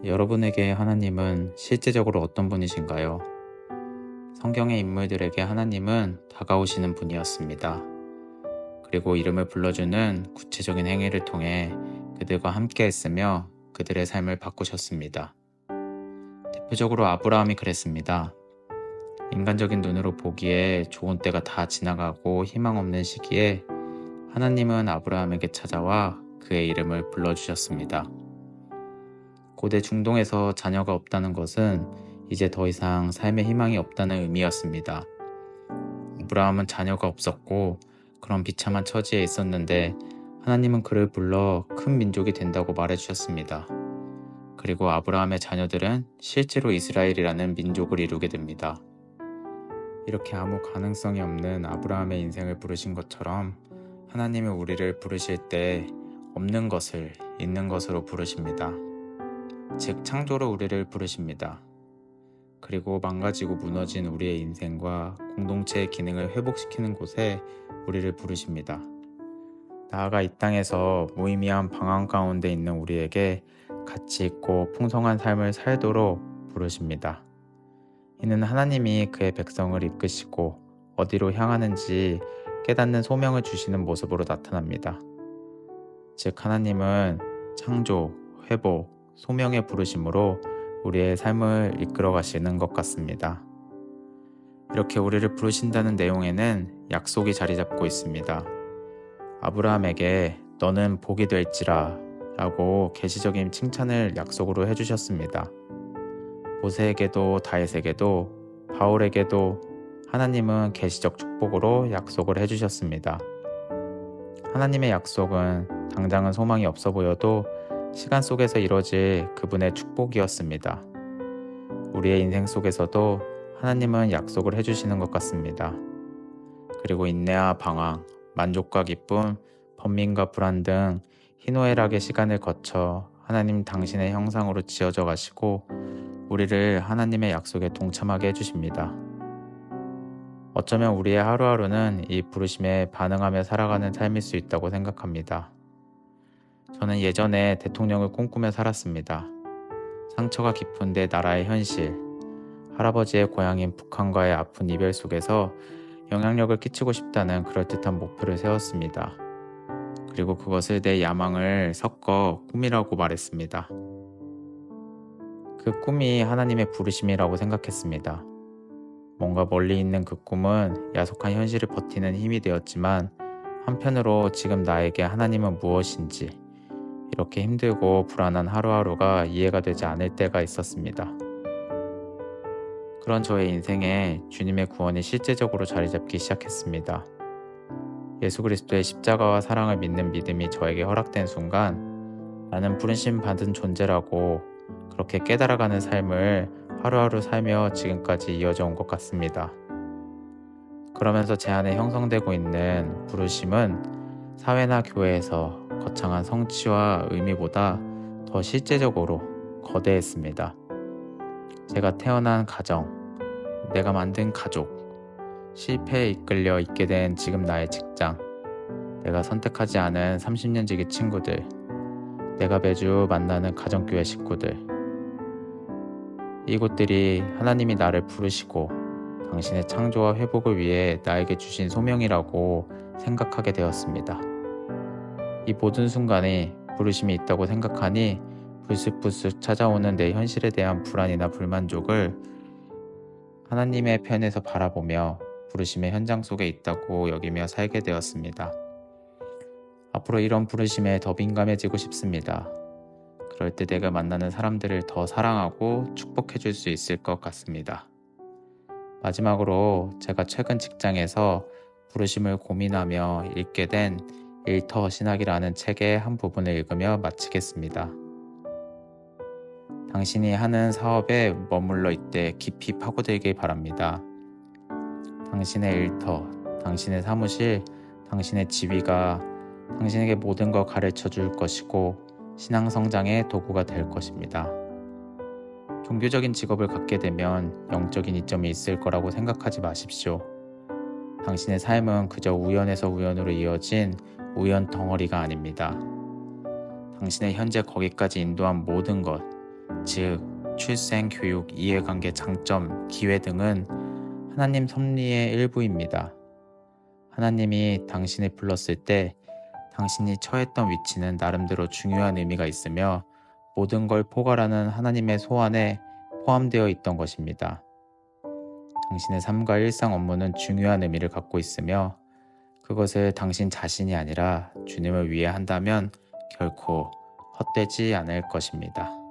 여러분에게 하나님은 실제적으로 어떤 분이신가요? 성경의 인물들에게 하나님은 다가오시는 분이었습니다. 그리고 이름을 불러주는 구체적인 행위를 통해 그들과 함께 했으며 그들의 삶을 바꾸셨습니다. 대표적으로 아브라함이 그랬습니다. 인간적인 눈으로 보기에 좋은 때가 다 지나가고 희망 없는 시기에 하나님은 아브라함에게 찾아와 그의 이름을 불러주셨습니다. 고대 중동에서 자녀가 없다는 것은 이제 더 이상 삶의 희망이 없다는 의미였습니다. 아브라함은 자녀가 없었고 그런 비참한 처지에 있었는데 하나님은 그를 불러 큰 민족이 된다고 말해주셨습니다. 그리고 아브라함의 자녀들은 실제로 이스라엘이라는 민족을 이루게 됩니다. 이렇게 아무 가능성이 없는 아브라함의 인생을 부르신 것처럼 하나님은 우리를 부르실 때 없는 것을 있는 것으로 부르십니다. 즉 창조로 우리를 부르십니다. 그리고 망가지고 무너진 우리의 인생과 공동체의 기능을 회복시키는 곳에 우리를 부르십니다. 나아가 이 땅에서 무의미한 방황 가운데 있는 우리에게 가치 있고 풍성한 삶을 살도록 부르십니다. 이는 하나님이 그의 백성을 이끄시고 어디로 향하는지 깨닫는 소명을 주시는 모습으로 나타납니다. 즉 하나님은 창조, 회복, 소명의 부르심으로 우리의 삶을 이끌어 가시는 것 같습니다. 이렇게 우리를 부르신다는 내용에는 약속이 자리 잡고 있습니다. 아브라함에게 너는 복이 될지라 라고 계시적인 칭찬을 약속으로 해주셨습니다. 모세에게도 다윗에게도 바울에게도 하나님은 계시적 축복으로 약속을 해주셨습니다. 하나님의 약속은 당장은 소망이 없어 보여도 시간 속에서 이뤄질 그분의 축복이었습니다. 우리의 인생 속에서도 하나님은 약속을 해주시는 것 같습니다. 그리고 인내와 방황, 만족과 기쁨, 번민과 불안 등 희노애락의 시간을 거쳐 하나님 당신의 형상으로 지어져 가시고 우리를 하나님의 약속에 동참하게 해주십니다. 어쩌면 우리의 하루하루는 이 부르심에 반응하며 살아가는 삶일 수 있다고 생각합니다. 저는 예전에 대통령을 꿈꾸며 살았습니다. 상처가 깊은 내 나라의 현실, 할아버지의 고향인 북한과의 아픈 이별 속에서 영향력을 끼치고 싶다는 그럴듯한 목표를 세웠습니다. 그리고 그것을 내 야망을 섞어 꿈이라고 말했습니다. 그 꿈이 하나님의 부르심이라고 생각했습니다. 뭔가 멀리 있는 그 꿈은 야속한 현실을 버티는 힘이 되었지만 한편으로 지금 나에게 하나님은 무엇인지 이렇게 힘들고 불안한 하루하루가 이해가 되지 않을 때가 있었습니다. 그런 저의 인생에 주님의 구원이 실제적으로 자리 잡기 시작했습니다. 예수 그리스도의 십자가와 사랑을 믿는 믿음이 저에게 허락된 순간 나는 부르심 받은 존재라고 그렇게 깨달아가는 삶을 하루하루 살며 지금까지 이어져 온 것 같습니다. 그러면서 제 안에 형성되고 있는 부르심은 사회나 교회에서 거창한 성취와 의미보다 더 실제적으로 거대했습니다. 제가 태어난 가정, 내가 만든 가족, 실패에 이끌려 있게 된 지금 나의 직장, 내가 선택하지 않은 30년 지기 친구들, 내가 매주 만나는 가정교회 식구들, 이곳들이 하나님이 나를 부르시고 당신의 창조와 회복을 위해 나에게 주신 소명이라고 생각하게 되었습니다. 이 모든 순간에 부르심이 있다고 생각하니 불쑥불쑥 찾아오는 내 현실에 대한 불안이나 불만족을 하나님의 편에서 바라보며 부르심의 현장 속에 있다고 여기며 살게 되었습니다. 앞으로 이런 부르심에 더 민감해지고 싶습니다. 그럴 때 내가 만나는 사람들을 더 사랑하고 축복해 줄 수 있을 것 같습니다. 마지막으로 제가 최근 직장에서 부르심을 고민하며 읽게 된 일터 신학이라는 책의 한 부분을 읽으며 마치겠습니다. 당신이 하는 사업에 머물러 있되 깊이 파고들길 바랍니다. 당신의 일터, 당신의 사무실, 당신의 지위가 당신에게 모든 걸 가르쳐 줄 것이고 신앙 성장의 도구가 될 것입니다. 종교적인 직업을 갖게 되면 영적인 이점이 있을 거라고 생각하지 마십시오. 당신의 삶은 그저 우연에서 우연으로 이어진 우연 덩어리가 아닙니다. 당신의 현재 거기까지 인도한 모든 것, 즉 출생, 교육, 이해관계, 장점, 기회 등은 하나님 섭리의 일부입니다. 하나님이 당신을 불렀을 때 당신이 처했던 위치는 나름대로 중요한 의미가 있으며 모든 걸 포괄하는 하나님의 소원에 포함되어 있던 것입니다. 당신의 삶과 일상 업무는 중요한 의미를 갖고 있으며 그것을 당신 자신이 아니라 주님을 위해 한다면 결코 헛되지 않을 것입니다.